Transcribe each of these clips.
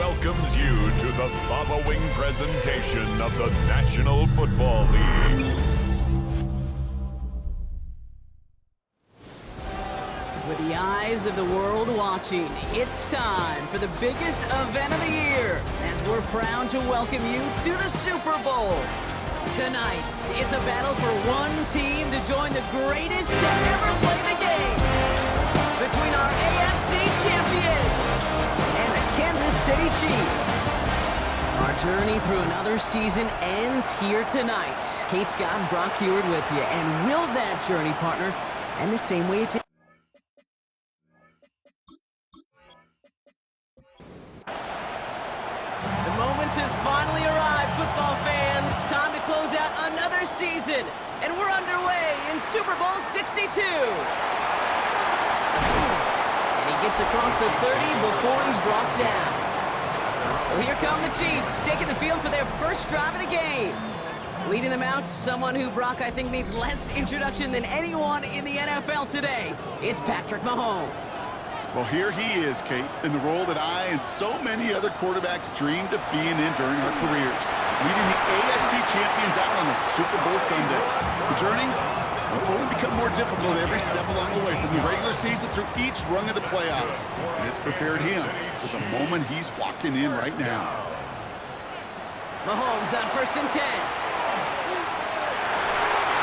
welcomes you to the following presentation of the National Football League. With the eyes of the world watching, it's time for the biggest event of the year as we're proud to welcome you to the Super Bowl. Tonight, it's a battle for one team to join the greatest to ever play the game. Between our AFC champions and the Kansas City Chiefs. Our journey through another season ends here tonight. Kate Scott and Brock Heward with you. And will that journey, partner, end the same way it did? The moment has finally arrived, football fans. Time to close out another season. And we're underway in Super Bowl 62. And he gets across the 30 before he's brought down. So here come the Chiefs, taking the field for their first drive of the game. Leading them out, someone who, Brock, I think needs less introduction than anyone in the NFL today. It's Patrick Mahomes. Well, here he is, Kate, in the role that I and so many other quarterbacks dreamed of being in during our careers, leading the AFC champions out on a Super Bowl Sunday. The journey, well, it's only become more difficult every step along the way, from the regular season through each rung of the playoffs, and it's prepared him for the moment he's walking in right now. Mahomes on 1st and 10.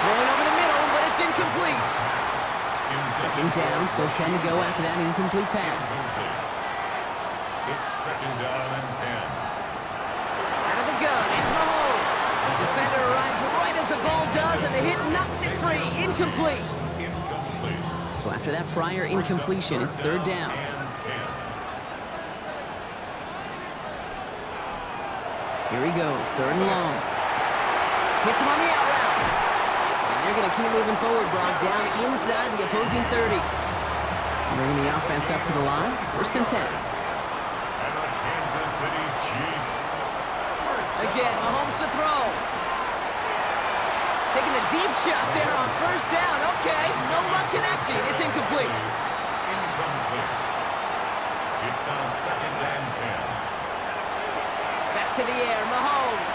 Throwing over the middle, but it's incomplete. Second down, still 10 to go after that incomplete pass. It's 2nd down and 10. Out of the gun, it's Mahomes. The defender arrives right as the ball does, and the hit knocks it free. Incomplete. So after that prior incompletion, it's 3rd down. Here he goes, 3rd and long. Hits him on the out route. They're going to keep moving forward, Brock, down inside the opposing 30. Bringing the offense up to the line. 1st and 10. And the Kansas City Chiefs. Again, Mahomes to throw. Taking a deep shot there on 1st down. Okay, no luck connecting. It's incomplete. Incomplete. It's now 2nd and 10. Back to the air, Mahomes.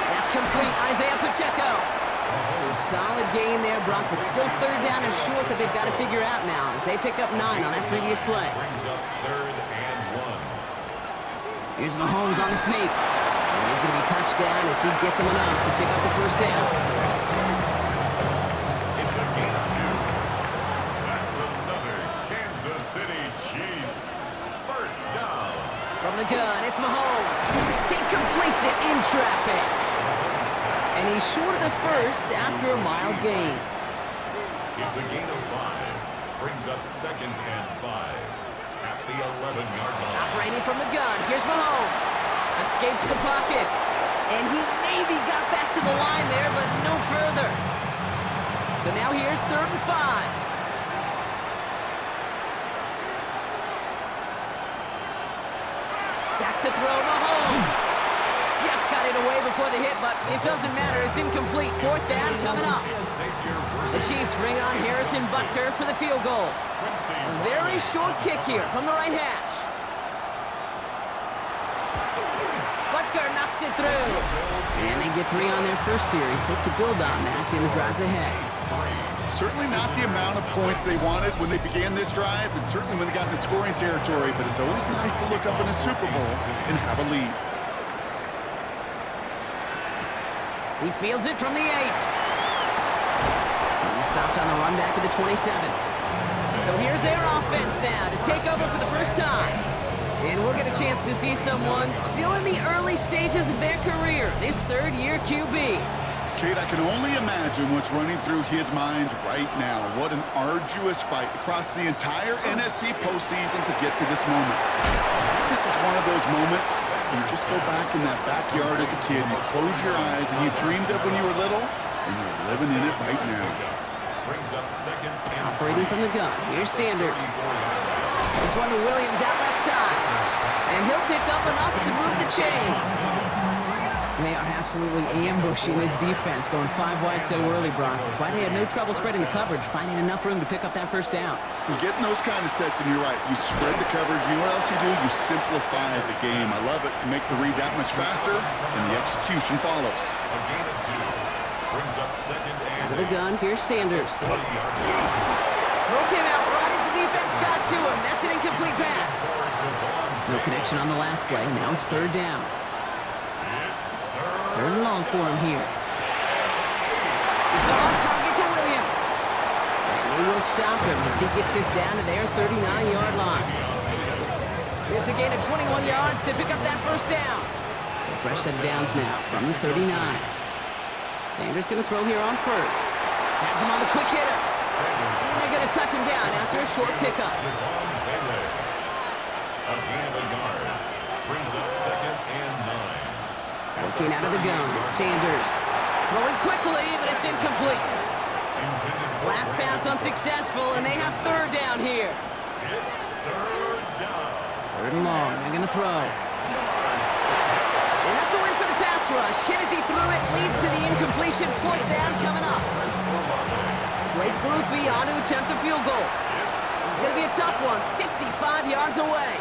That's complete, Isaiah Pacheco. So solid gain there, Brock, but still 3rd down and short that they've got to figure out now as they pick up 9 on that previous play. Brings up 3rd and 1. Here's Mahomes on the sneak. And he's going to be touched down as he gets him enough to pick up the 1st down. It's a gain of 2. That's another Kansas City Chiefs 1st down. From the gun, it's Mahomes. He completes it in traffic. And he's short of the 1st after a mild gain. It's a gain of 5. Brings up 2nd and 5 at the 11-yard line. Operating from the gun, here's Mahomes. Escapes the pocket. And he maybe got back to the line there, but no further. So now here's 3rd and 5. Back to throw, Mahomes. Just got it away before the hit, but it doesn't matter. It's incomplete. 4th down coming up. The Chiefs bring on Harrison Butker for the field goal. A very short kick here from the right hash. Butker knocks it through. And they get 3 on their first series. Hope to build on that in the drives ahead. Certainly not the amount of points they wanted when they began this drive, and certainly when they got into scoring territory, but it's always nice to look up in a Super Bowl and have a lead. He fields it from the 8. He's stopped on the run back at the 27. So here's their offense now to take over for the first time. And we'll get a chance to see someone still in the early stages of their career, this 3rd-year QB. Kate, I can only imagine what's running through his mind right now. What an arduous fight across the entire NFC postseason to get to this moment. This is one of those moments you just go back in that backyard as a kid, you close your eyes, and you dreamed of when you were little, and you're living in it right now. Brings up 2nd and Operating from the gun, here's Sanders. This one to Williams out left side. And he'll pick up enough to move the chains. They are absolutely ambushing this defense, going 5 wide so early, Brock. That's why they had no trouble spreading the coverage, finding enough room to pick up that first down. You're getting those kind of sets, and you're right. You spread the coverage. You know what else you do? You simplify the game. I love it. You make the read that much faster, and the execution follows. A gain of 2. Brings up second and Out of the gun, here's Sanders. 40-yard Throw came out right as the defense got to him. That's an incomplete pass. No connection on the last play. Now it's third down. Third and long for him here. It's on target to Williams. And they will stop him as he gets this down to their 39-yard line. It's a gain of 21 yards to pick up that first down. So fresh set of downs now from the 39. Sanders going to throw here on first. Has him on the quick hitter. And they're going to touch him down after a short pickup. A gain of a yard. Brings up second and 9. Working out of the gun, Sanders. Throwing quickly, but it's incomplete. Last pass unsuccessful, and they have third down here. It's third down. Third and long, they're going to throw. And that's a win for the pass rush. Hit as he threw it, leads to the incompletion. Fourth down coming up. Great groupie on to attempt a field goal. This is going to be a tough one, 55 yards away.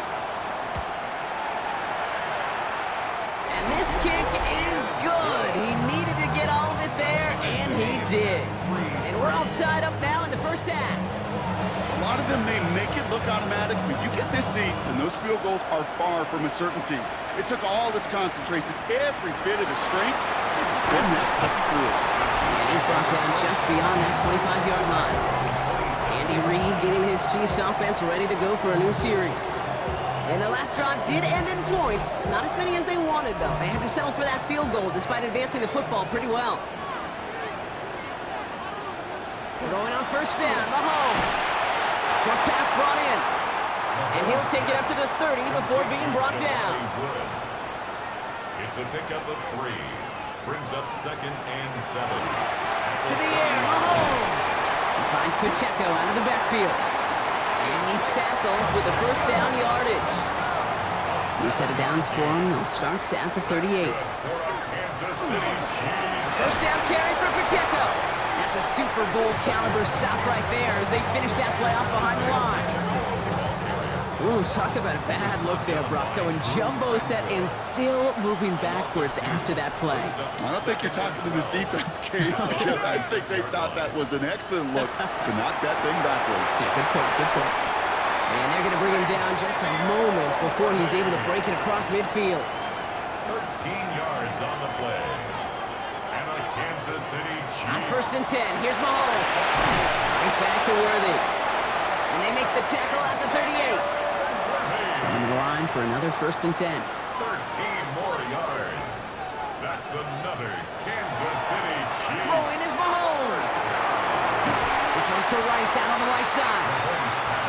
And this kick is good. He needed to get all of it there, and he did. And we're all tied up now in the first half. A lot of them may make it look automatic, but you get this deep, and those field goals are far from a certainty. It took all this concentration, every bit of the strength, to send that puppy through. And he's brought down just beyond that 25-yard line. Andy Reid getting his Chiefs offense ready to go for a new series. And the last drive did end in points. Not as many as they wanted, though. They had to settle for that field goal despite advancing the football pretty well. Throwing on first down, Mahomes. Short pass brought in. And he'll take it up to the 30 before being brought down. It's a pickup of 3. Brings up second and 7. To the air, Mahomes. He finds Pacheco out of the backfield. And he's tackled with the first down yardage. New set of downs for him. They'll start at the 38. First down carry for Pacheco. That's a Super Bowl caliber stop right there as they finish that play off behind the line. Ooh, talk about a bad look there, Brock. Going jumbo set and still moving backwards after that play. I don't think you're talking to this defense, Kate, because I think they thought that was an excellent look to knock that thing backwards. Yeah, good point, good point. And they're going to bring him down just a moment before he's able to break it across midfield. 13 yards on the play. And a Kansas City Chiefs. On first and 10, here's Mahome. Right back to Worthy. And they make the tackle at the 38. Coming to the line for another first and 10. 13 more yards. That's another Kansas City Chiefs. Throwing is Mahomes. This one's to Rice out on the right side.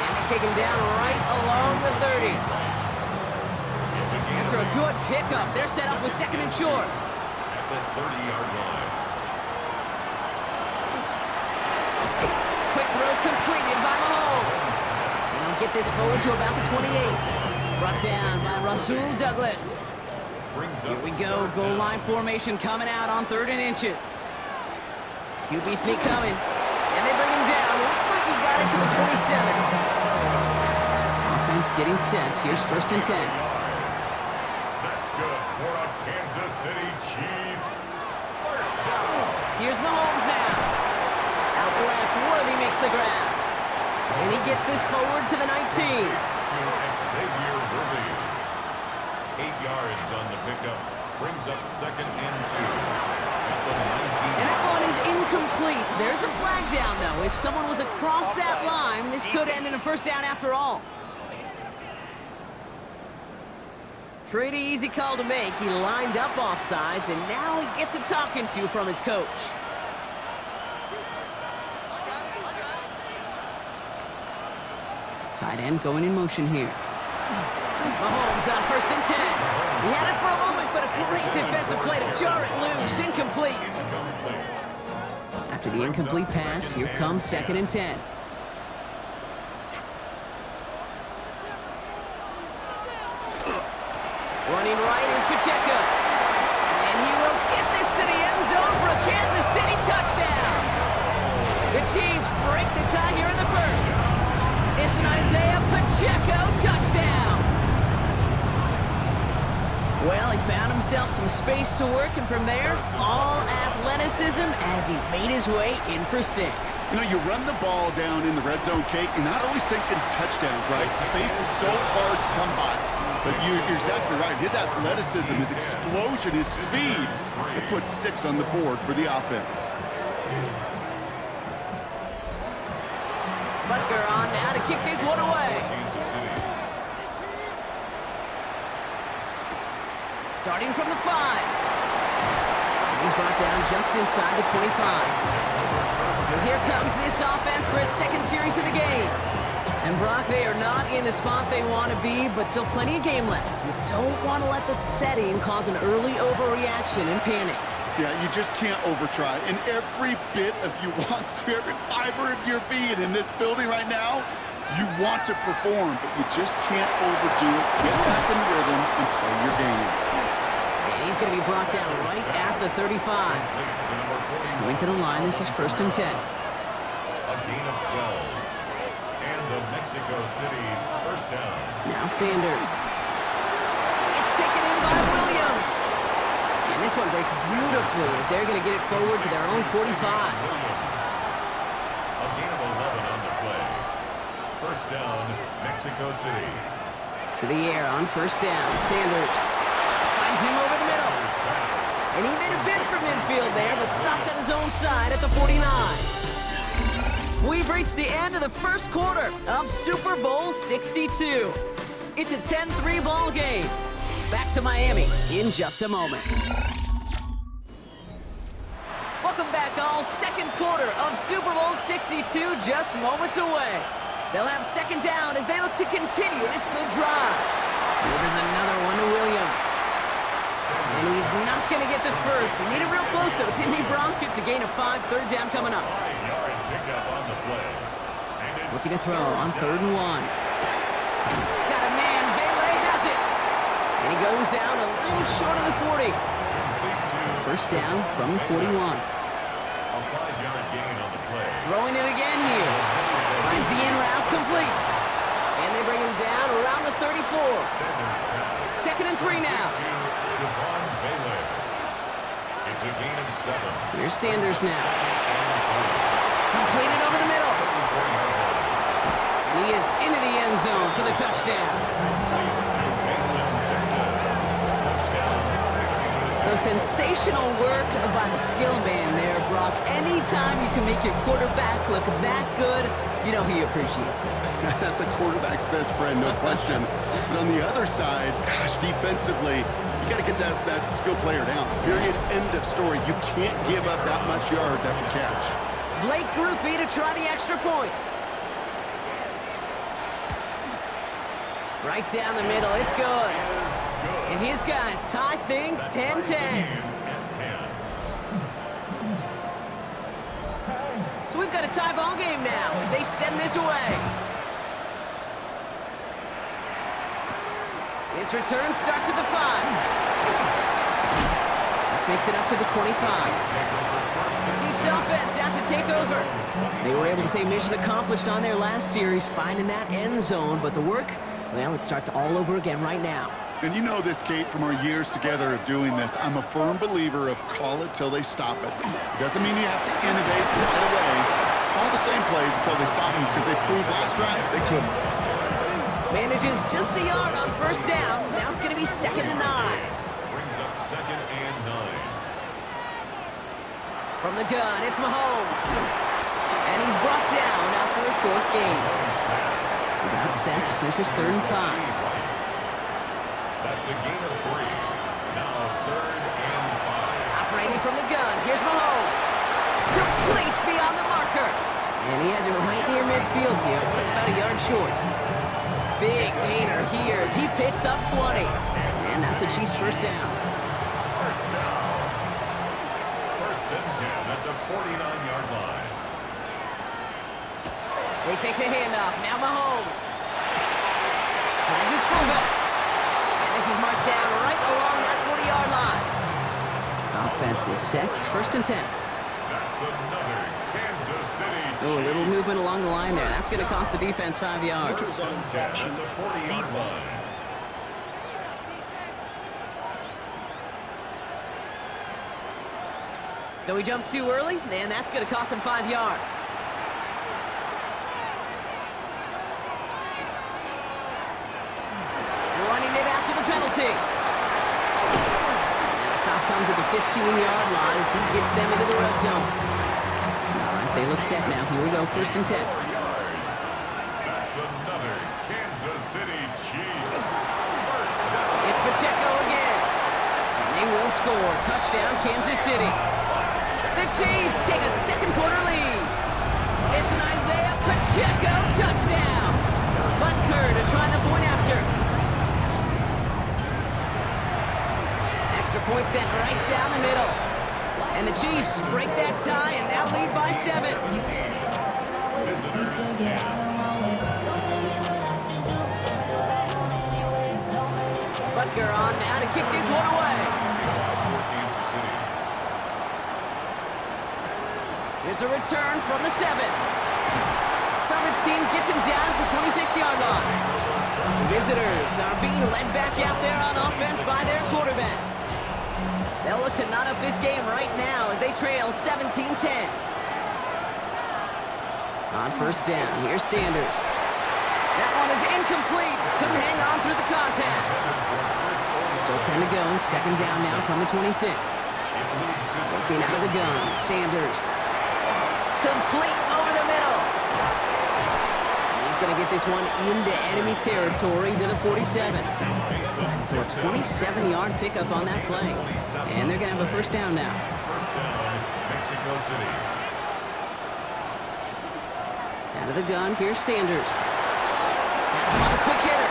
And they take him down right along the 30. After a good pickup, they're set up with second and short. At the 30-yard line. Quick throw completed by Mahomes. And they'll get this forward to about the 28. Brought down by Rasul Douglas. Here we go, goal line formation coming out on 3rd and inches. QB sneak coming, and they bring him down. Looks like he got it to the 27. Offense getting set. Here's first and 10. That's good for a Kansas City Chiefs. First down. Here's Mahomes now. Out left, Worthy makes the grab. And he gets this forward to the 19. To Xavier Worthy. 8 yards on the pickup. Brings up second and 2. At the 19. And that one is incomplete. There's a flag down, though. If someone was across that line, this could end in a first down after all. Pretty easy call to make. He lined up offsides, and now he gets a talking to from his coach. Tight end going in motion here. Mahomes on first and 10. He had it for a moment, but a great defensive play to jar it loose. Incomplete. After the incomplete pass, here comes second and 10. Running right is Pacheco. And he will Kansas City touchdown. The Chiefs break the tie here in the first. It's an Isaiah Pacheco touchdown. Well, he found himself some space to work, and from there, all athleticism as he made his way in for 6. You know, you run the ball down in the red zone, Kate, you're not always thinking touchdowns, right? Space is so hard to come by. But you're exactly right. His athleticism, his explosion, his speed, it puts 6 on the board for the offense. Butker on now to kick this one away. Starting from the 5. And he's brought down just inside the 25. So here comes this offense for its second series of the game. And Brock, they are not in the spot they want to be, but still plenty of game left. You don't want to let the setting cause an early overreaction and panic. Yeah, you just can't overtry. And every bit of you wants to, every fiber of your being in this building right now, you want to perform, but you just can't overdo it. Get back in rhythm and play your game. He's going to be brought down right at the 35. Going to the line, this is 1st and 10. A gain of 12. And the Mexico City first down. Now Sanders. It's taken in by Williams. And this one breaks beautifully as they're going to get it forward to their own 45. A gain of 11 on the play. First down, Mexico City. To the air on 1st down. Sanders finds him over the middle. And he made a bid for midfield there, but stopped on his own side at the 49. We've reached the end of the first quarter of Super Bowl 62. It's a 10-3 ball game. Back to Miami in just a moment. Welcome back, all. Second quarter of Super Bowl 62 just moments away. They'll have 2nd down as they look to continue this good drive. Here there's another one to Williams. And he's not going to get the first. He made it real close, though, didn't he, Bronk? It's a gain of 5, 3rd down coming up. 5-yard pickup on the play. Looking to throw on 3rd and 1. Got a man. Vele has it. And he goes out a little short of the 40. First down from the 41. A 5-yard gain on the play. Throwing it again here. Finds the in route complete. And they bring him down around the 34. 2nd and 3 now. It's a gain of 7. Here's Sanders now. Completed over the middle. And he is into the end zone for the touchdown. So sensational work by the skill man there, Brock. Anytime you can make your quarterback look that good, you know he appreciates it. That's a quarterback's best friend, no question. But on the other side, gosh, defensively, you got to get that skill player down. Period. End of story. You can't give up that much yards after catch. Blake Groupie to try the extra point. Right down the middle. It's good. And his guys tie things 10-10. So we've got a tie ball game now as they send this away. This return starts at the 5. This makes it up to the 25. The Chiefs offense out to take over. They were able to say mission accomplished on their last series, finding that end zone, but the work, well, it starts all over again right now. And you know this, Kate, from our years together of doing this. I'm a firm believer of call it till they stop it. It doesn't mean you have to innovate right away. Call the same plays until they stop them because they proved last drive they couldn't. Manages just a yard on 1st down. Now it's going to be 2nd and 9. Brings up 2nd and 9. From the gun, it's Mahomes. And he's brought down after a short gain. Without set, this is 3rd and 5. That's a gain of 3. Now 3rd and 5. Operating from the gun, here's Mahomes. Complete beyond the marker. And he has it right near midfield here. It's about a yard short. Big gainer here as he picks up 20. And that's a Chiefs first down. First down. 1st and 10 at the 49-yard line. They fake the handoff. Now Mahomes. Finds his fullback. And this is marked down right along that 40-yard line. Offense is set. First and 10. That's another Kansas City Oh, a little Chiefs. movement along the line there. That's going to cost the defense 5 yards. First and 10 at the 40-yard line. So he jumped too early, and that's going to cost him 5 yards. Running it after the penalty. And the stop comes at the 15-yard line as he gets them into the red zone. All right, they look set now. Here we go, first and 10. 4 yards. That's another Kansas City Chiefs. First down. It's Pacheco again. And they will score. Touchdown, Kansas City. The Chiefs take a second quarter lead. It's an Isaiah Pacheco touchdown. Butker to try the point after. Extra point sent right down the middle. And the Chiefs break that tie and now lead by 7. Butker on now to kick this one away. Kansas City. Here's a return from the 7. Coverage team gets him down at the 26-yard line. Visitors are being led back out there on offense by their quarterback. They'll look to knot up this game right now as they trail 17-10. On first down, here's Sanders. That one is incomplete. Couldn't hang on through the contact. Still 10 to go. Second down now from the 26. Looking out of the gun, Sanders. Complete over the middle. He's going to get this one into enemy territory to the 47. So a 27-yard pickup on that play. And they're going to have a first down now. First down, Mexico City. Out of the gun, here's Sanders. Has him on the quick hitter.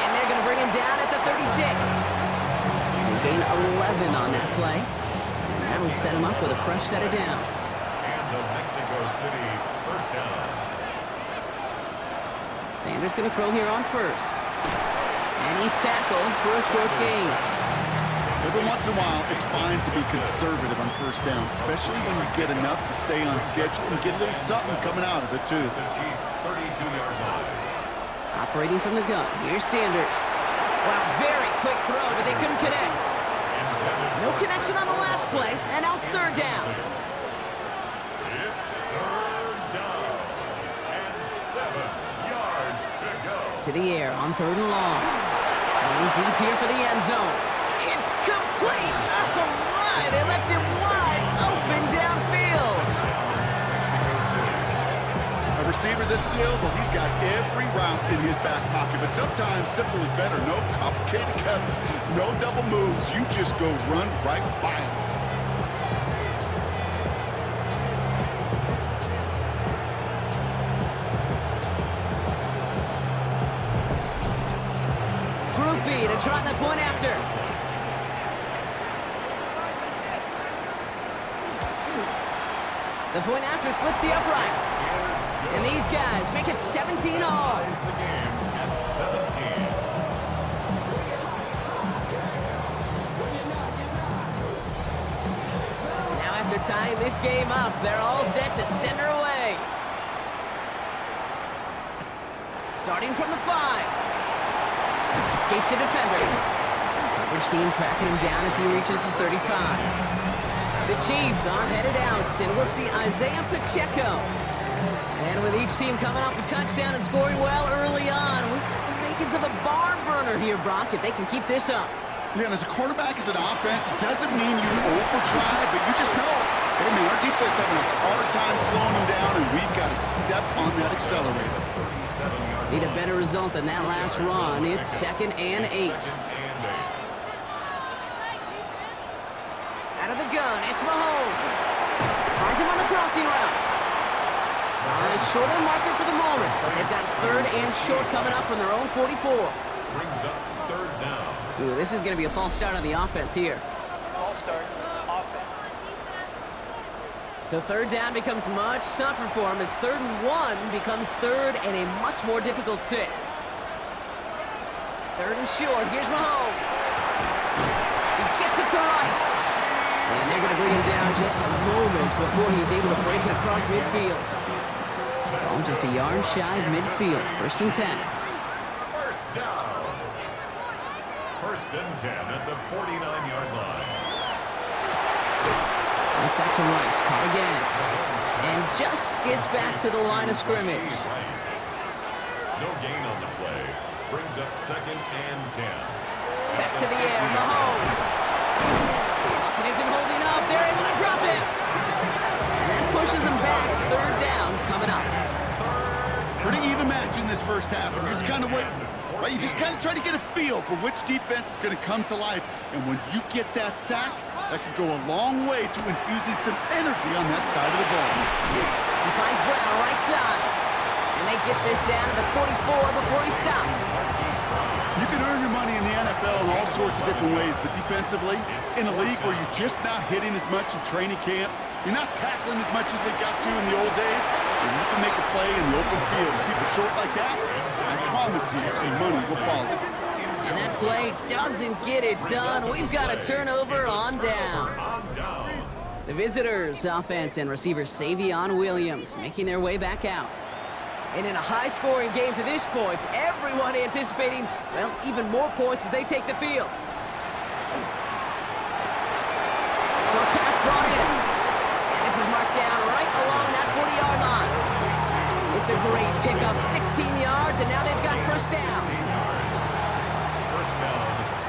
And they're going to bring him down at the 36. They gain 11 on that play. And that'll set him up with a fresh set of downs. And the Mexico City first down. Sanders going to throw here on first. And he's tackled for a short gain. Every once in a while, it's fine to be conservative on first down, especially when you get enough to stay on schedule and get a little something coming out of it, too. The Chiefs 32-yard line. Operating from the gun, here's Sanders. Wow, very quick throw, but they couldn't connect. No connection on the last play, and now it's third down. It's third down and 7 yards to go. To the air on third and long. Going deep here for the end zone. It's complete! Oh my, they left it wide open downfield. Mexico City. A receiver this skilled, well, he's got every route in his back pocket, but sometimes simple is better. No complicated cuts, no double moves. You just go run right by him. Groupie to try the point after. The point after splits the uprights. And these guys make it 17 all. Ties the game at 17. Now after tying this game up, they're all set to send her away. Starting from the 5. Escapes a defender. Coverage team tracking him down as he reaches the 35. The Chiefs are headed out, and we'll see Isaiah Pacheco. And with each team coming off a touchdown and scoring well early on, we've got the makings of a barn burner here, Brock, if they can keep this up. Yeah, and as a quarterback, as an offense, it doesn't mean you over-try, but you just know, hey, man, our defense having a hard time slowing them down, and we've got to step on that accelerator. 37-yard Need a better result than that last run. It's 2nd and 8. Out of the gun, it's Mahomes. Finds him on the crossing route. All right, short on marker for the moment, but they've got 3rd and short coming up from their own 44. Brings up third down. Ooh, this is going to be a false start on the offense here. False start, offense. So third down becomes much tougher for him as 3rd and 1 becomes 3rd and a much more difficult 6. 3rd and short, here's Mahomes. He gets it to Rice. And they're going to bring him down just a moment before he's able to break it across midfield. Ball just a yard shy of midfield. 1st and 10. First down. 1st and 10 at the 49-yard line. Right back to Rice. Caught again. And just gets back to the line of scrimmage. No gain on the play. Brings up 2nd and 10. Back to the air. Mahomes. Pocket isn't holding up. They're able to drop it. And that pushes them back. 3rd down coming up. Pretty even match in this first half. And you just kind of wait. Right? You just kind of try to get a feel for which defense is going to come to life. And when you get that sack, that could go a long way to infusing some energy on that side of the ball. He finds Brown right side. And they get this down to the 44 before he stopped. You can earn your money in the NFL in all sorts of different ways, but defensively, in a league where you're just not hitting as much in training camp, you're not tackling as much as they got to in the old days, and you can make a play in the open field. Keep it short like that, I promise you some money will follow. And that play doesn't get it done. We've got a turnover on down. The visitors' offense and receiver Savion Williams making their way back out. And in a high-scoring game to this point, everyone anticipating, well, even more points as they take the field. So a pass brought in. And this is marked down right along that 40-yard line. It's a great pickup, 16 yards, and now they've got 1st down. First down,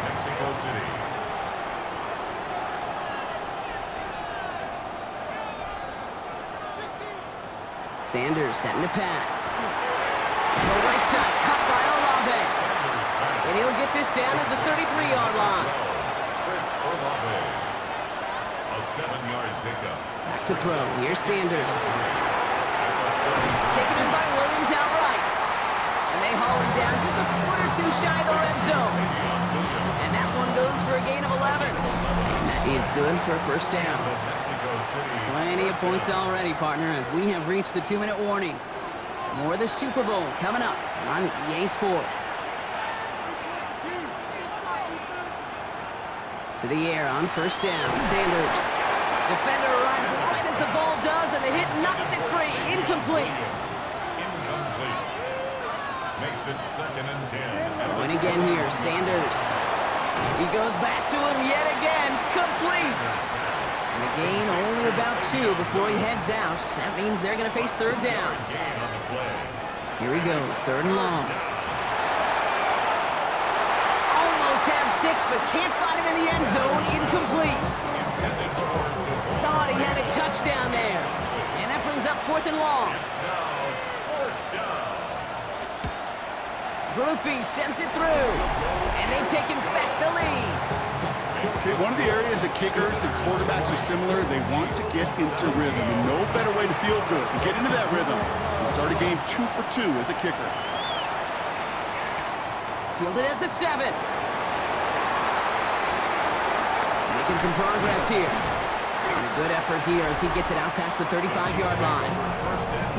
Mexico City. Sanders setting to pass. The right side, cut by Olave. And he'll get this down at the 33-yard line. Chris Olave. A 7-yard pickup. Back to throw. Here's Sanders. Taken in by Williams outright. And they haul him down just a foot or two shy of the red zone. And that one goes for a gain of 11. And that is good for a 1st down. Plenty of points already, partner, as we have reached the 2-minute warning. More of the Super Bowl coming up on EA Sports. To the air on 1st down. Sanders. Defender arrives right as the ball does, and the hit knocks it free. Incomplete. Makes it 2nd and 10. Going again here, Sanders. He goes back to him yet again. Complete. And a gain only about 2 before he heads out. That means they're going to face 3rd down. Here he goes, 3rd and long. Almost had 6, but can't find him in the end zone. Incomplete. Thought he had a touchdown there. And that brings up 4th and long. Groupie sends it through. And they've taken back the lead. Okay, one of the areas that kickers and quarterbacks are similar, they want to get into rhythm. And no better way to feel good and get into that rhythm and start a game 2 for 2 as a kicker. Fielded at the 7. Making some progress here. And a good effort here as he gets it out past the 35-yard line.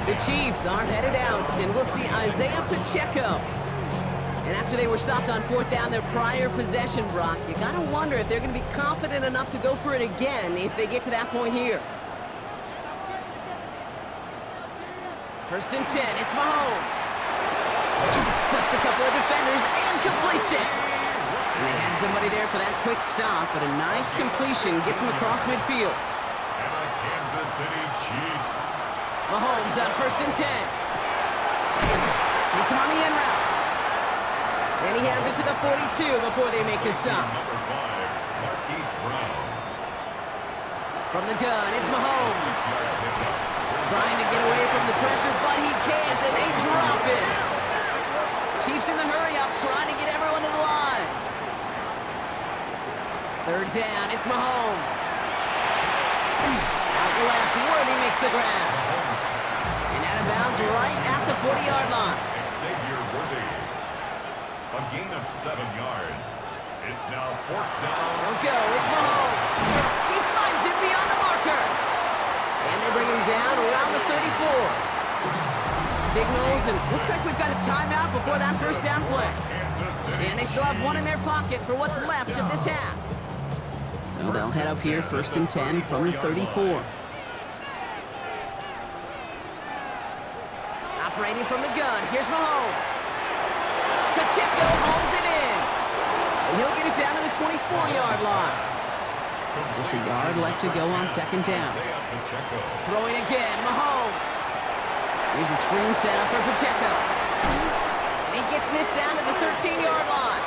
The Chiefs are headed out, and we'll see Isaiah Pacheco. And after they were stopped on 4th down their prior possession, Brock, you got to wonder if they're going to be confident enough to go for it again if they get to that point here. 1st and 10, it's Mahomes. Splits a couple of defenders and completes it. And they had somebody there for that quick stop, but a nice completion gets him across midfield. And the Kansas City Chiefs. Mahomes on 1st and 10. Gets him on the end route. And he has it to the 42 before they make their stop. Number 5, Marquise Brown. From the gun, it's Mahomes. Trying to get away from the pressure, but he can't, and they drop it. Chiefs in the hurry-up, trying to get everyone to the line. 3rd down, it's Mahomes. Out left, Worthy makes the grab. And out of bounds right at the 40-yard line. Xavier Worthy. A gain of 7 yards. It's now 4th down. Don't go, it's Mahomes. He finds him beyond the marker. And they bring him down around the 34. Signals, and looks like we've got a timeout before that 1st down play. And they still have one in their pocket for what's left of this half. So So they'll head up here, 1st and 10 from the 34. Operating from the gun, here's Mahomes. Pacheco holds it in. And he'll get it down to the 24-yard line. Just a yard left to go on 2nd down. Throwing again, Mahomes. Here's a screen set up for Pacheco. And he gets this down to the 13-yard line.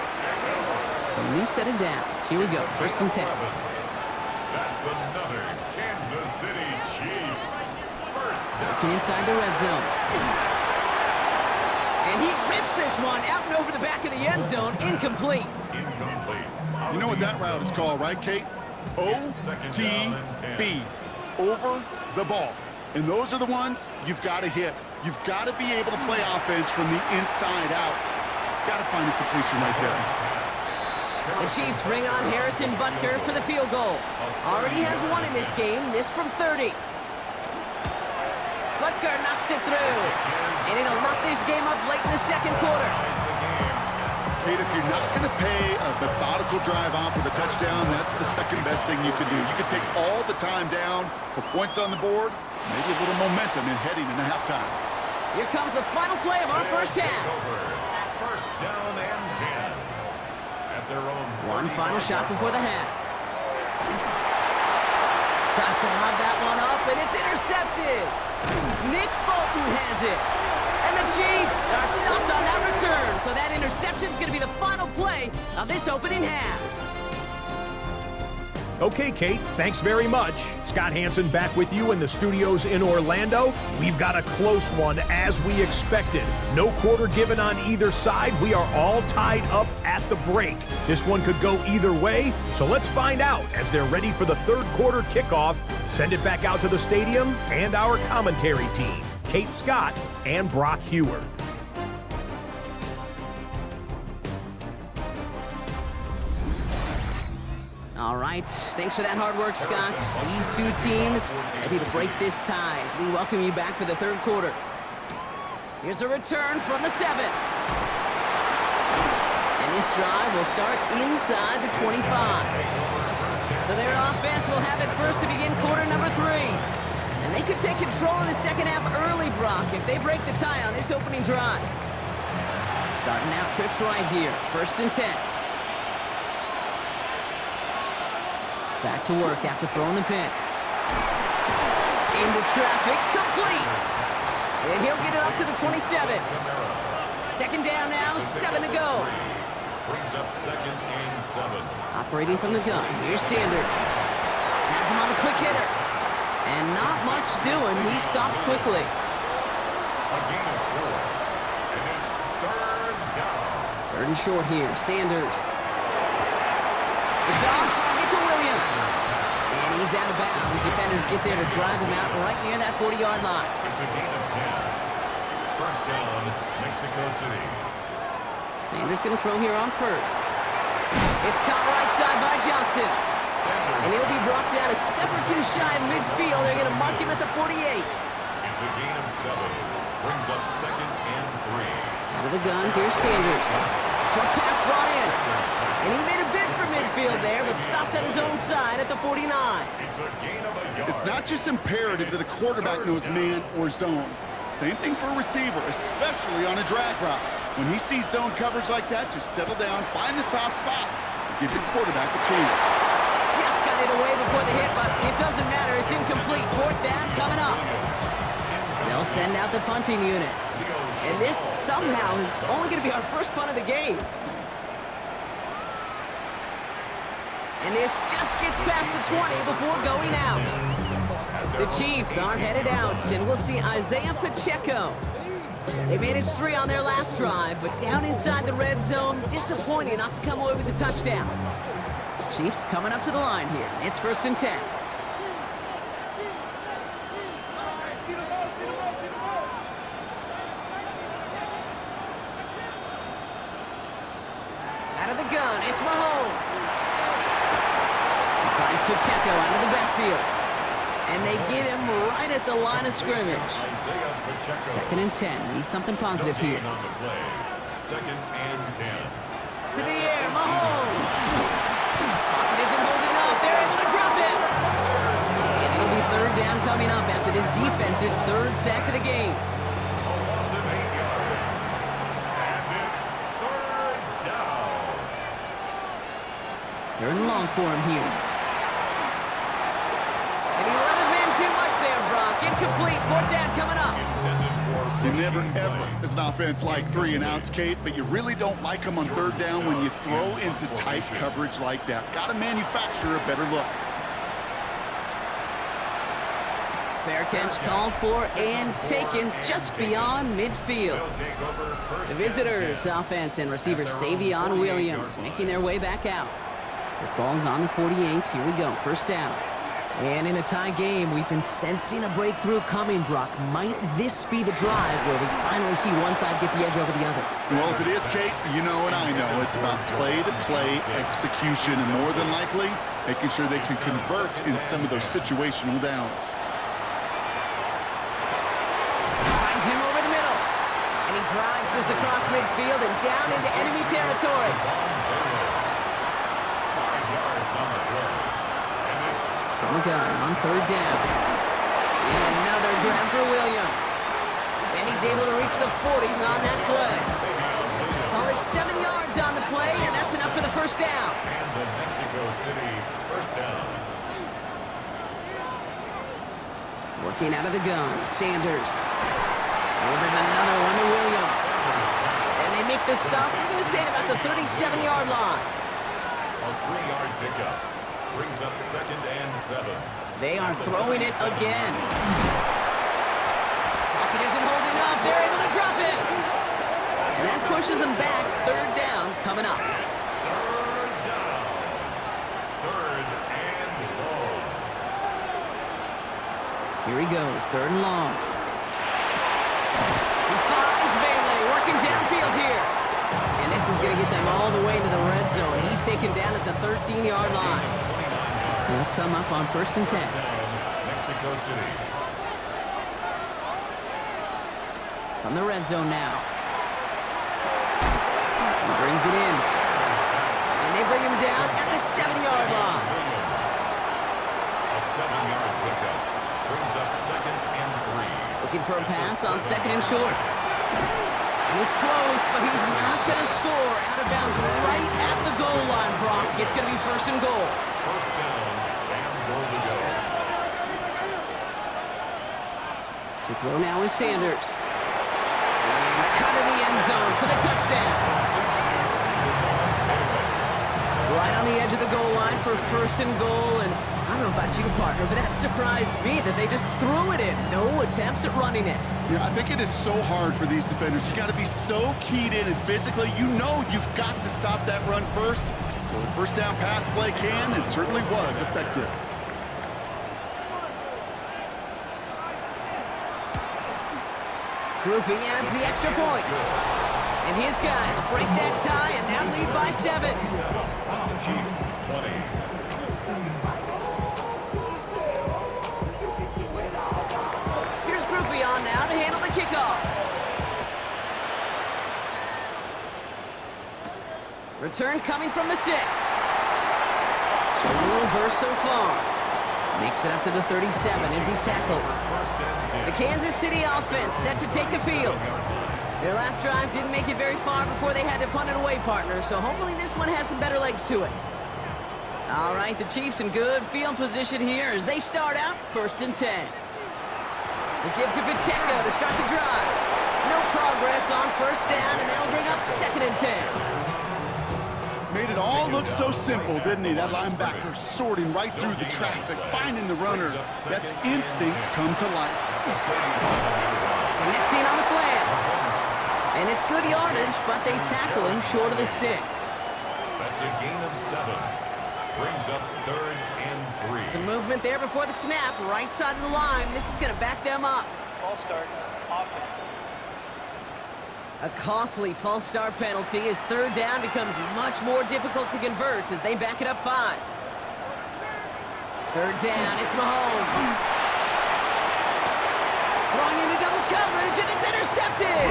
So a new set of downs. Here we go, 1st and 10. That's another Kansas City Chiefs. First down. Working inside the red zone. And he rips this one out and over the back of the end zone. Incomplete. You know what that route is called, right, Kate? OTB. Over the ball. And those are the ones you've got to hit. You've got to be able to play offense from the inside out. Got to find a completion right there. The Chiefs bring on Harrison Butker for the field goal. Already has one in this game, this from 30. Butker knocks it through. And it'll knock this game up late in the 2nd quarter. Kate, if you're not going to pay a methodical drive off with a touchdown, that's the second best thing you can do. You can take all the time down, put points on the board, maybe a little momentum in heading into halftime. Here comes the final play of our first half. First down and 10. At their own One final shot before the half. Tries to lob that one up, and it's intercepted. Nick Bolton has it. And the Chiefs are stopped on that return, so that interception's going to be the final play of this opening half. Okay, Kate, thanks very much. Scott Hansen back with you in the studios in Orlando. We've got a close one as we expected. No quarter given on either side. We are all tied up at the break. This one could go either way, so let's find out as they're ready for the 3rd quarter kickoff. Send it back out to the stadium and our commentary team, Kate Scott and Brock Hewer. All right, thanks for that hard work, Scott. These two teams ready to break this tie as we welcome you back for the 3rd quarter. Here's a return from the 7. And this drive will start inside the 25. So their offense will have it first to begin quarter number 3. And they could take control in the 2nd half early, Brock, if they break the tie on this opening drive. Starting out trips right here, 1st and 10. Back to work after throwing the pick. Into traffic, complete. And he'll get it up to the 27. 2nd down now, 7 to go. brings up 2nd and 7. Operating from the gun, here's Sanders. Has him on a quick hitter. And not much doing, he stopped quickly. A gain of 4. And it's 3rd down. 3rd and short here, Sanders. It's on target to Williams. And he's out of bounds. Defenders get there to drive him out right near that 40-yard line. It's a gain of 10. First down, Mexico City. Sanders going to throw here on 1st. It's caught right side by Johnson. And he'll be brought down a step or two shy of midfield. They're going to mark him at the 48. It's a gain of 7. Brings up 2nd and 3. Out of the gun, here's Sanders. Short pass brought in. And he made a bid for midfield there, but stopped on his own side at the 49. It's a gain of a yard. It's not just imperative that a quarterback knows man or zone. Same thing for a receiver, especially on a drag route. When he sees zone coverage like that, just settle down, find the soft spot, and give your quarterback a chance. Just got it away before the hit, but it doesn't matter. It's incomplete. 4th down coming up. They'll send out the punting unit. And this somehow is only going to be our first punt of the game. And this just gets past the 20 before going out. The Chiefs are headed out, and we'll see Isaiah Pacheco. They managed 3 on their last drive, but down inside the red zone, disappointing not to come away with a touchdown. Chiefs coming up to the line here. It's 1st and 10. Out of the gun, it's Mahomes. He finds Pacheco out of the backfield. And they get him right at the line of scrimmage. 2nd and 10. Need something positive here. On the play. 2nd and 10. To the air, Mahome. Pocket isn't holding up. There it defense's third sack of the game. A loss of 8 yards. And it's third down. Third and long for him here. And he let his man too much there, Brock. Incomplete. Fourth down coming up. Intended for You never, rushing ever, plays. as an offense, like 3 and outs, Kate, but you really don't like them on third down when you throw into tight coverage like that. Got to manufacture a better look. Fair catch called for and taken just beyond midfield. They'll take over first The and visitors' 10. offense and receiver Savion Williams making their way back out. The ball's on the 48. Here we go. First down. And in a tie game, we've been sensing a breakthrough coming, Brock. Might this be the drive where we finally see one side get the edge over the other? Well, if it is, Kate, you know and I know it's about play-to-play execution, and more than likely, making sure they can convert in some of those situational downs. Finds him over the middle. And he drives this across midfield and down into enemy territory. 5 yards on the play. And it's From the gun on third down. And another grab for Williams. And he's able to reach the 40 on that play. Call it 7 yards on the play, and that's enough for the first down. and the Mexico City first down. Working out of the gun, Sanders. Oh, there's another one to Williams. And they make the stop, I'm going to say, at about the 37-yard line. A 3-yard pickup brings up second and 7. They are throwing it again. Pocket isn't holding up. They're able to drop it. And that pushes them back. Third down coming up. It's third down. Third and long. Here he goes, third and long. He finds Bailey working downfield here. And this is going to get them all the way into the red zone. He's taken down at the 13-yard line. They'll come up on first and 10. Down, Mexico City. From the red zone now. He brings it in. And they bring him down at the 7-yard line. A 7-yard pickup brings up second and 3. Looking for a pass on second and short. And it's close, but he's not going to score out of bounds right at the goal line, Brock. It's going to be first and goal. First down and goal to go. To throw now is Sanders. And cut in the end zone for the touchdown. Right on the edge of the goal line for first and goal. And I don't know about you, partner, but that surprised me that they just threw it in. No attempts at running it. Yeah, I think it is so hard for these defenders. You got to be so keyed in, and physically, you know you've got to stop that run first. So the first down pass play can and certainly was effective. Groupie adds the extra point. And his guys break that tie and now lead by 7. Chiefs 20. Here's Groupie on now to handle the kickoff. Return coming from the 6. Showing a little burst so far. Makes it up to the 37 as he's tackled. The Kansas City offense set to take the field. Their last drive didn't make it very far before they had to punt it away, partner, so hopefully this one has some better legs to it. All right, the Chiefs in good field position here as they start out first and 10. It gives to Pacheco to start the drive. No progress on first down, and they'll bring up second and 10. Made it all look so simple, didn't he? That linebacker sorting right through the traffic, finding the runner. That's instincts come to life. Connecting on the slant. And it's good yardage, but they tackle him short of the sticks. That's a gain of 7. Brings up third and 3. Some movement there before the snap, right side of the line. This is going to back them up. Ball start, offense. A costly false start penalty as third down becomes much more difficult to convert as they back it up 5. Third down, it's Mahomes. Throwing into double coverage, and it's intercepted.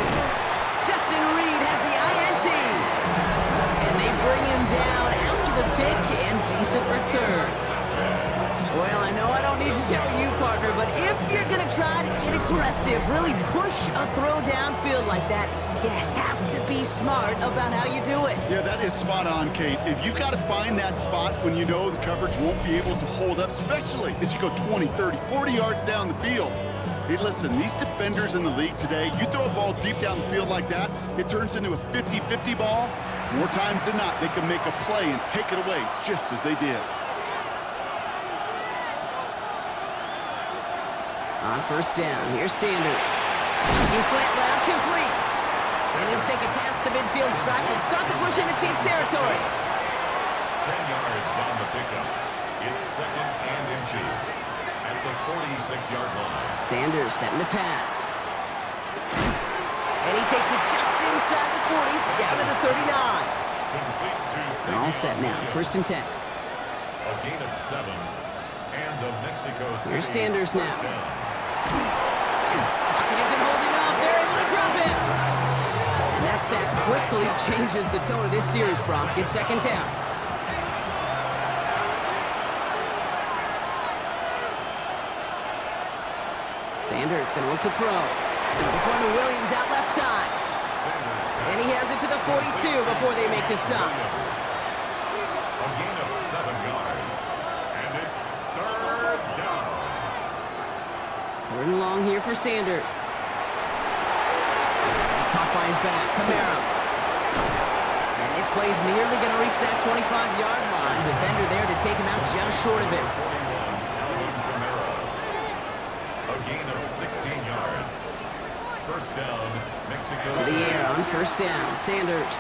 Justin Reed has the INT. And they bring him down after the pick and decent return. Well, I know I don't need to tell you, partner, but if you're going to try to get aggressive, really push a throw downfield like that, you have to be smart about how you do it. Yeah, that is spot on, Kate. If you've got to find that spot when you know the coverage won't be able to hold up, especially as you go 20, 30, 40 yards down the field. Hey, listen, these defenders in the league today, you throw a ball deep down the field like that, it turns into a 50-50 ball. More times than not, they can make a play and take it away just as they did. On first down, here's Sanders. In slant route, complete. And he'll take it past the midfield stripe and start the push into Chiefs territory. 10 yards on the pickup. It's second and inches at the 46-yard line. Sanders setting the pass. And he takes it just inside the 40, down to the 39. Complete to Shedeur. All set now, first and 10. A gain of 7. And the Mexico City. Here's Sanders now. first down. Pocket isn't holding up. They're able to drop him. And that sack quickly changes the tone of this series, Brock. It's second down. Sanders going to look to throw. This one to Williams out left side. And he has it to the 42 before they make the stop. A gain of 7 yards. And it's third down. Third and long here for Sanders. Caught by his back, Camara. And this play's nearly going to reach that 25-yard line. Defender there to take him out just short of it. 41, Alvin Kamara. A gain of 16 yards. First down, Mexico To the City. air on first down, Sanders.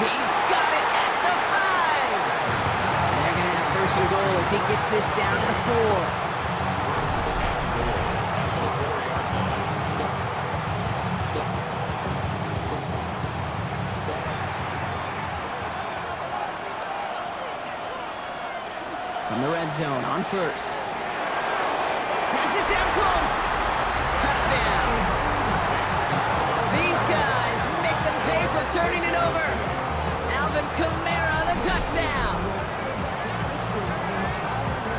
He's got it at the 5. And they're going to have first and goal as he gets this down to the 4. From the red zone on first. Pass it down close. Touchdown. These guys make them pay for turning it over. Alvin Kamara, the touchdown.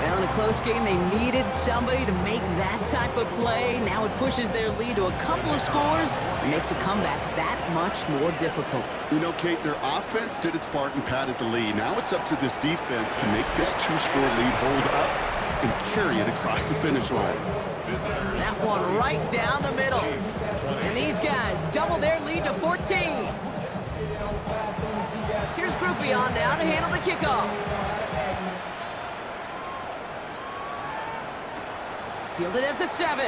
Well, in a close game, they needed somebody to make that type of play. Now it pushes their lead to a couple of scores and makes a comeback that much more difficult. You know, Kate, their offense did its part and padded the lead. Now it's up to this defense to make this 2-score lead hold up and carry it across the finish line. That one right down the middle. And these guys double their lead to 14. Here's Groupie on now to handle the kickoff. Fielded at the 7.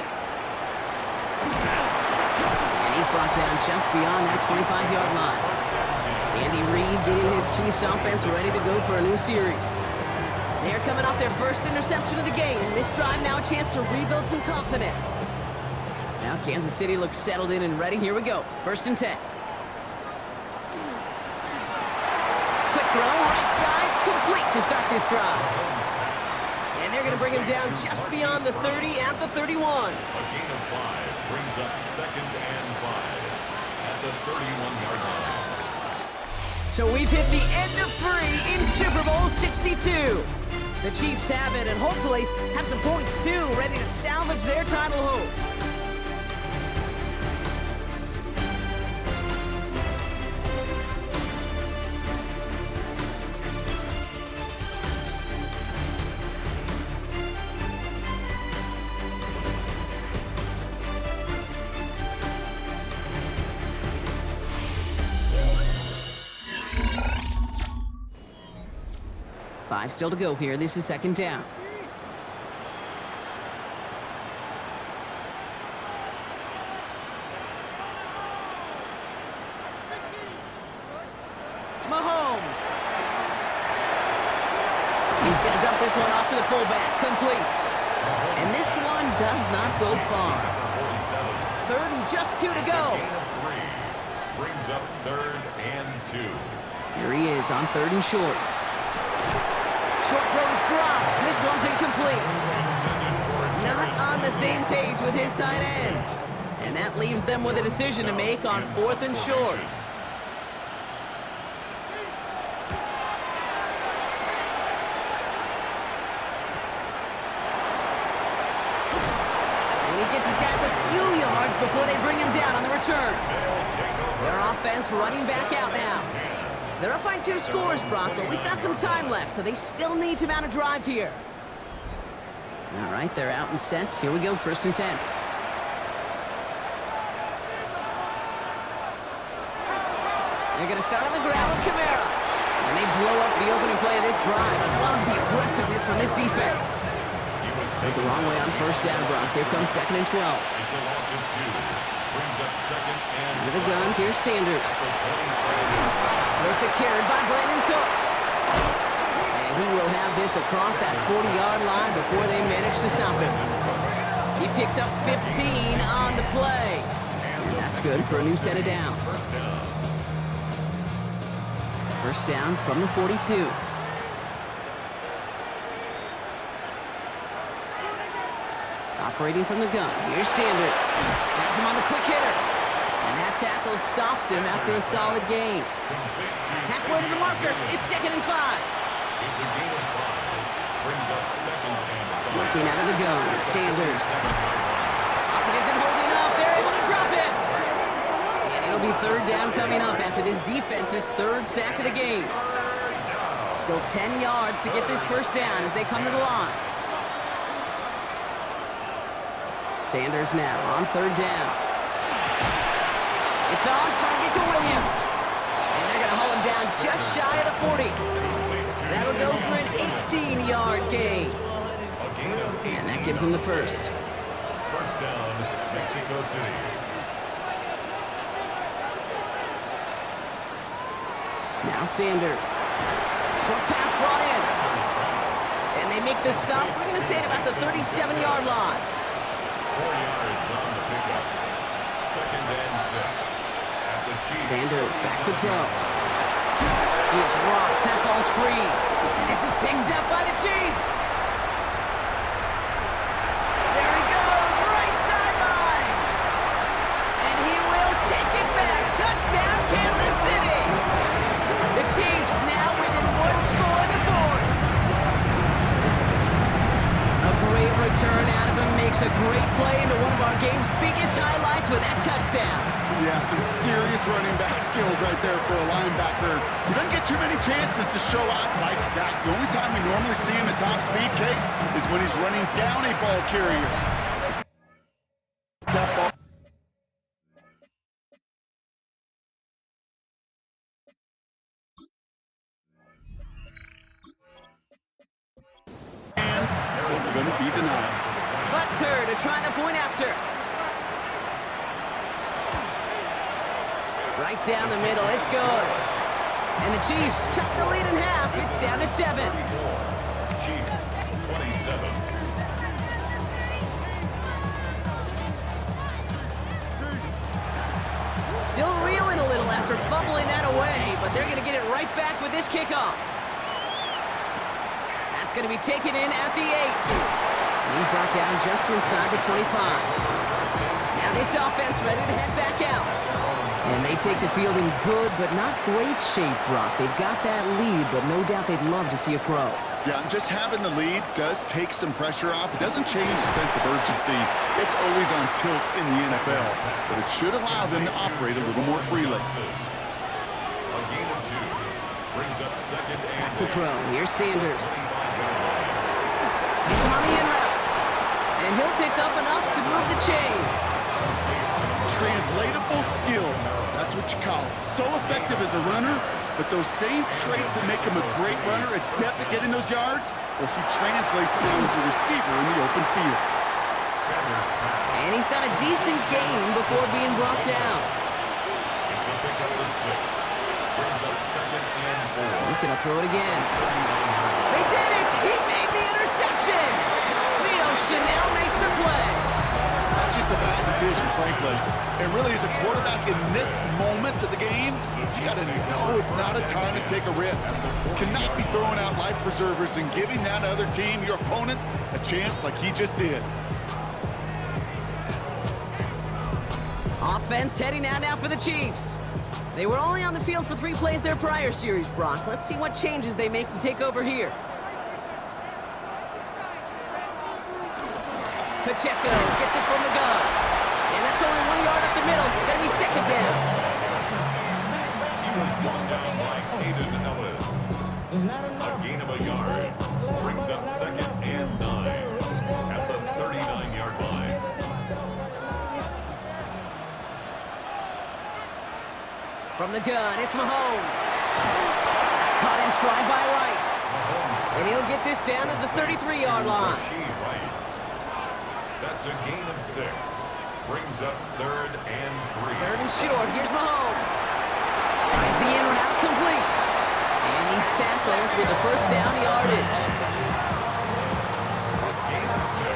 And he's brought down just beyond that 25-yard line. Andy Reid getting his Chiefs offense ready to go for a new series. They're coming off their first interception of the game. This drive now a chance to rebuild some confidence. Now Kansas City looks settled in and ready. Here we go. First and 10. Quick throw, right side, complete to start this drive. And they're going to bring him down just beyond the 30 at the 31. A gain of 5 brings up second and 5 at the 31-yard line. So we've hit the end of 3 in Super Bowl 62. The Chiefs have it and hopefully have some points too, ready to salvage their title hopes. Five still to go here. This is second down. Mahomes. He's going to dump this one off to the fullback. Complete. And this one does not go far. Third and just 2 to go. Gain of 3 brings up third and 2. Here he is on third and short. Short throw is dropped. This one's incomplete. Not on the same page with his tight end. And that leaves them with a decision to make on fourth and short. has a few yards before they bring him down on the return. Their offense running back out now. They're up by 2 scores, Brock, but we've got some time left, so they still need to mount a drive here. All right, they're out and set. Here we go, 1st and 10. They're going to start on the ground with Kamara. And they blow up the opening play of this drive. Love the aggressiveness from this defense. Went the wrong way on 1st down, Brock. Here comes 2nd and 12. It's a loss of 2. Brings up 2nd and Under the gun, here's Sanders. They're secured by Brandon Cooks. And he will have this across that 40-yard line before they manage to stop him. He picks up 15 on the play. And that's good for a new set of downs. First down from the 42. Operating from the gun, here's Sanders. Has him on the quick hitter. And that tackle stops him after a solid gain. Halfway to the marker, it's 2nd and 5. It's a gain of 5. Brings up 2nd and 5. Working out of the gun, Sanders. Pocket isn't holding up, they're able to drop it. And it'll be 3rd down coming up after this defense's 3rd sack of the game. Still 10 yards to get this 1st down as they come to the line. Sanders now on 3rd down. It's on target to Williams. And they're going to haul him down just shy of the 40. That'll go for an 18-yard gain. And that gives him the 1st. 1st down, Mexico City. Now Sanders. Short pass brought in. And they make the stop. We're going to say at about the 37-yard line. 4 yards on the pickup. 2nd and 6. At the Chiefs. Sanders back to throw. He is rocked. That ball's free. And this is pinged up by the Chiefs. There he goes. Right sideline. And he will take it back. Touchdown, Kansas City. The Chiefs now within 1 score in the 4th. A great return out of him, makes a great play into one of our game's biggest highlights with that touchdown. Yeah, some serious running back skills right there for a linebacker. He doesn't get too many chances to show out like that. The only time we normally see him at top speed, Kate, is when he's running down a ball carrier. That ball. Is going to be denied. Butker to try the point after. Right down the middle, it's good. And the Chiefs cut the lead in half. It's down to 7. Chiefs, 27. Still reeling a little after fumbling that away, but they're going to get it right back with this kickoff. That's going to be taken in at the 8. And he's brought down just inside the 25. Now this offense ready to head back out. And they take the field in good but not great shape, Brock. They've got that lead, but no doubt they'd love to see it grow. Yeah, just having the lead does take some pressure off. It doesn't change the sense of urgency. It's always on tilt in the NFL, but it should allow them to operate a little more freely. A gain of 2. Brings up 2nd and Back to throw. Here's Sanders. He's on the in route. And he'll pick up enough to move the chains. Translatable skills. That's what you call it. So effective as a runner, but those same traits that make him a great runner, adept at getting those yards, well, he translates it as a receiver in the open field. And he's got a decent gain before being brought down. It's a pickup of 6. Brings up 2nd and 4. He's going to throw it again. They did it! He made the interception! Leo Chanel makes the play. That's just a bad decision, frankly. And really, as a quarterback in this moment of the game, you got to know it's not a time to take a risk. Cannot be throwing out life preservers and giving that other team, your opponent, a chance like he just did. Offense heading out now for the Chiefs. They were only on the field for 3 plays their prior series, Brock. Let's see what changes they make to take over here. Pacheco gets it from the gun. That's only 1 yard up the middle. Gonna be second down. He was brought down by Caden Ellis. A gain of a yard. Brings up second and 9 at the 39-yard line. From the gun, it's Mahomes. It's caught in stride by Rice. And he'll get this down to the 33-yard line. Rice. That's a gain of 6. Brings up third and 3. Third and short. Here's Mahomes. Finds the in route complete. And he's tackled with the first down yardage. A gain of 6.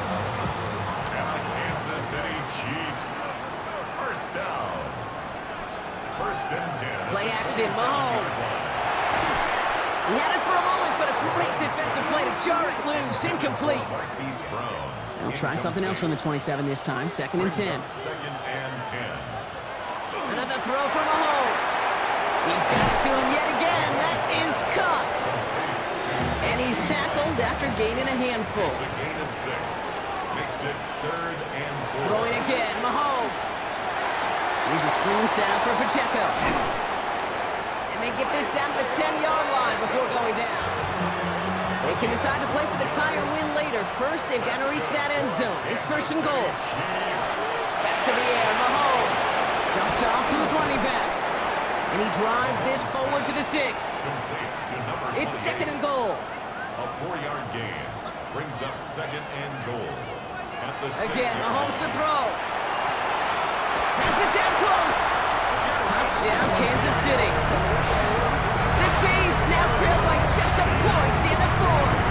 And the Kansas City Chiefs. First down. First and 10. Play action, Mahomes. He had it for a moment, but a great defensive play to jar it loose. Incomplete. Marquise Brown. They'll try something else from the 27 this time. Second and 10. Second and 10. Another throw for Mahomes. He's got it to him yet again. That is caught. And he's tackled after gaining a handful. It's a gain of 6. Makes it third and 4. Throwing again, Mahomes. Here's a screen sound for Pacheco. And they get this down to the 10-yard line before going down. They can decide to play for the tie or win later. First, they've got to reach that end zone. It's first and goal. Back to the air, Mahomes. Dumped off to his running back. And he drives this forward to the 6. It's second and goal. A 4-yard gain. Brings up second and goal. At the 6 Again, Mahomes to throw. Has it down close. Touchdown, Kansas City. The Chiefs now trail by just a point in the fourth.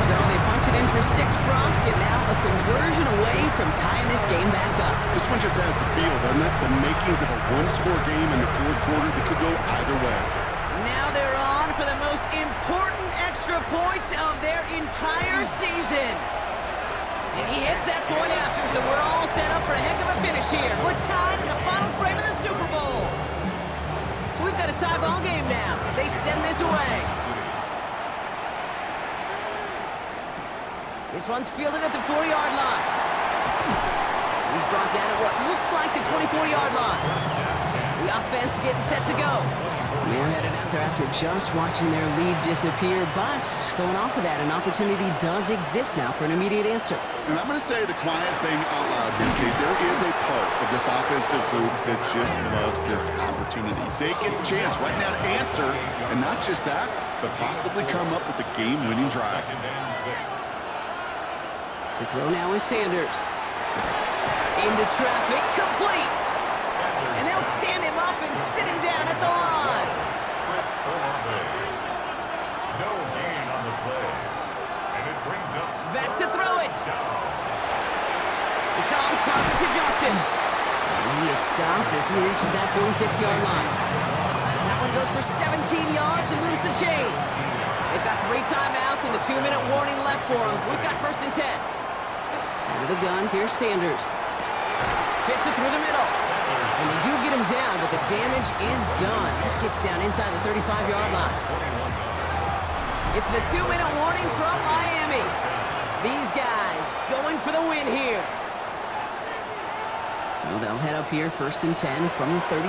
So they punch it in for 6, Brock, and now a conversion away from tying this game back up. This one just has the feel, doesn't it? The makings of a one-score game in the fourth quarter that could go either way. Now they're on for the most important extra point of their entire season. And he hits that point after, so we're all set up for a heck of a finish here. We're tied in the final frame of the Super Bowl. So we've got a tie ball game now as they send this away. This one's fielded at the 4-yard line. He's brought down at what looks like the 24-yard line. The offense getting set to go. They're headed out there after just watching their lead disappear, but going off of that, an opportunity does exist now for an immediate answer. And I'm going to say the quiet thing out loud here, Kate. There is a part of this offensive group that just loves this opportunity. They get the chance right now to answer, and not just that, but possibly come up with the game-winning drive. Second and 6. To throw now is Sanders. Into traffic, complete. And they'll stand him up and sit him down at the line. Chris Olave. No gain on the play. And it brings up Back to throw it. It's on target to Johnson. And he is stopped as he reaches that 46-yard line. That one goes for 17 yards and moves the chains. They've got 3 timeouts and the 2-minute warning left for them. We've got first and 10. Out of the gun, here's Sanders. Fits it through the middle. And they do get him down, but the damage is done. This gets down inside the 35-yard line. It's the 2-minute warning from Miami. These guys going for the win here. So they'll head up here first and 10 from the 34.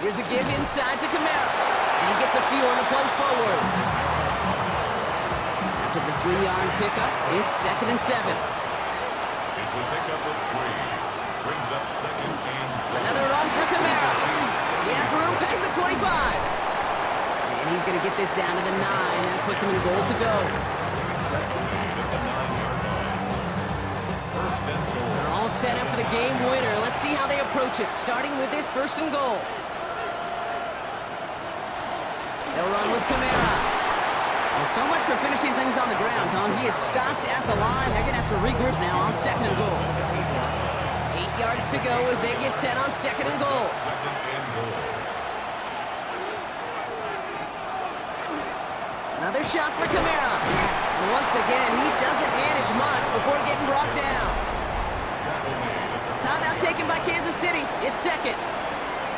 Here's a give inside to Kamara. And he gets a few on the plunge forward. After the 3-yard pickup, it's second and 7. It's a pickup of 3. Brings up second and 7. Another run for Kamara. He has room past the 25. And he's going to get this down to the 9. That puts him in goal to go. First and goal. They're all set up for the game winner. Let's see how they approach it, starting with this first and goal. They'll run with Kamara. Well, so much for finishing things on the ground, huh? He is stopped at the line. They're going to have to regroup now on second and goal. 8 yards to go as they get set on second and goal. Second and goal. Another shot for Kamara. And once again, he doesn't manage much before getting brought down. Timeout taken by Kansas City. It's second.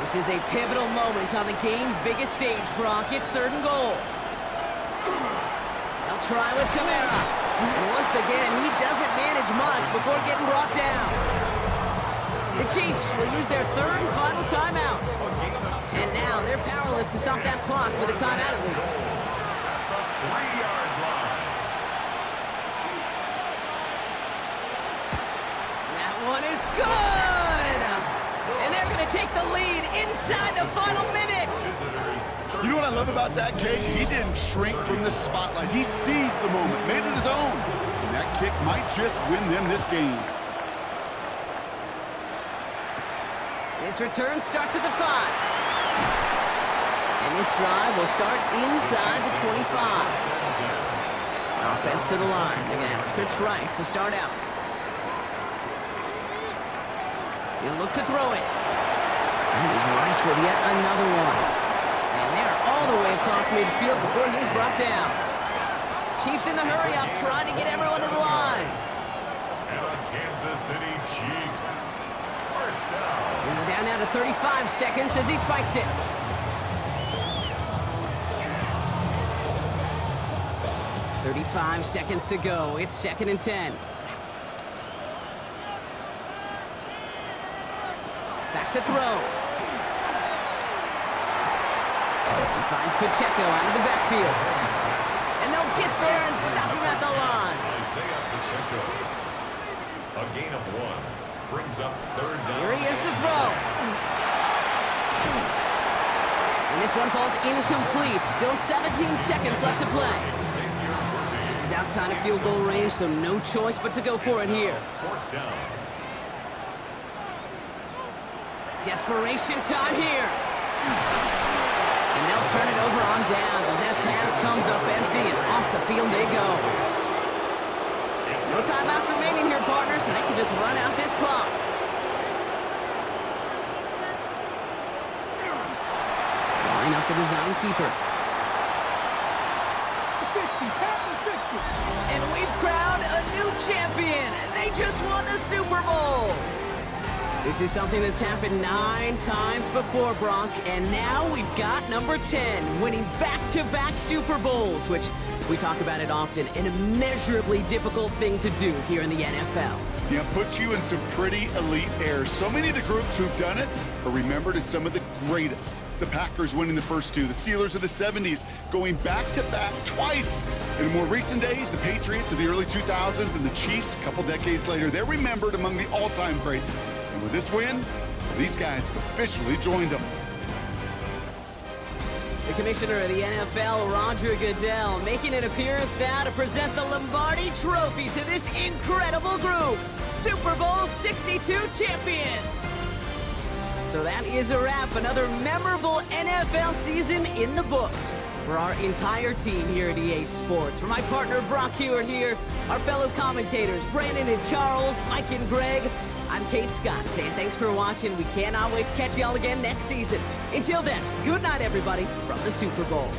This is a pivotal moment on the game's biggest stage, Brock. It's third and goal. try with Kamara. And once again, he doesn't manage much before getting brought down. The Chiefs will use their third and final timeout. And now they're powerless to stop that clock with a timeout at least. 3-yard line. That one is good! And they're going to take the lead inside the final minute. You know what I love about that kick? He didn't shrink from the spotlight. He seized the moment, made it his own. And that kick might just win them this game. This return starts at the 5. And this drive will start inside the 25. Offense to the line. They're going to have trips right to start out. He'll look to throw it. And he's Rice with yet another one. And they're all the way across midfield before he's brought down. Chiefs in the hurry up, trying to get everyone to the line. And the Kansas City Chiefs. First down. And we're down now to 35 seconds as he spikes it. "35 seconds to go. It's 2nd and 10. Back to throw. He finds Pacheco out of the backfield. And they'll get there and stop him at the line. Isaiah Pacheco. A gain of 1. Brings up 3rd down. Here he is to throw. And this one falls incomplete. Still 17 seconds left to play. This is outside of field goal range, so no choice but to go for it here. 4th down. Desperation time here. And they'll turn it over on downs as that pass comes up empty and off the field they go. No timeouts remaining here, partners, and they can just run out this clock. Line up the design keeper. And we've crowned a new champion. They just won the Super Bowl. This is something that's happened 9 times before, Bronk, and now we've got number 10, winning back-to-back Super Bowls, which we talk about it often, an immeasurably difficult thing to do here in the NFL. Yeah, puts you in some pretty elite air. So many of the groups who've done it are remembered as some of the greatest. The Packers winning the first 2, the Steelers of the 70s going back-to-back twice. In the more recent days, the Patriots of the early 2000s and the Chiefs a couple decades later, they're remembered among the all-time greats. And with this win, these guys have officially joined them. The commissioner of the NFL, Roger Goodell, making an appearance now to present the Lombardi Trophy to this incredible group, Super Bowl 62 champions. So that is a wrap. Another memorable NFL season in the books for our entire team here at EA Sports. For my partner, Brock Hewitt here, our fellow commentators, Brandon and Charles, Mike and Greg, I'm Kate Scott saying thanks for watching. We cannot wait to catch y'all again next season. Until then, good night, everybody, from the Super Bowl.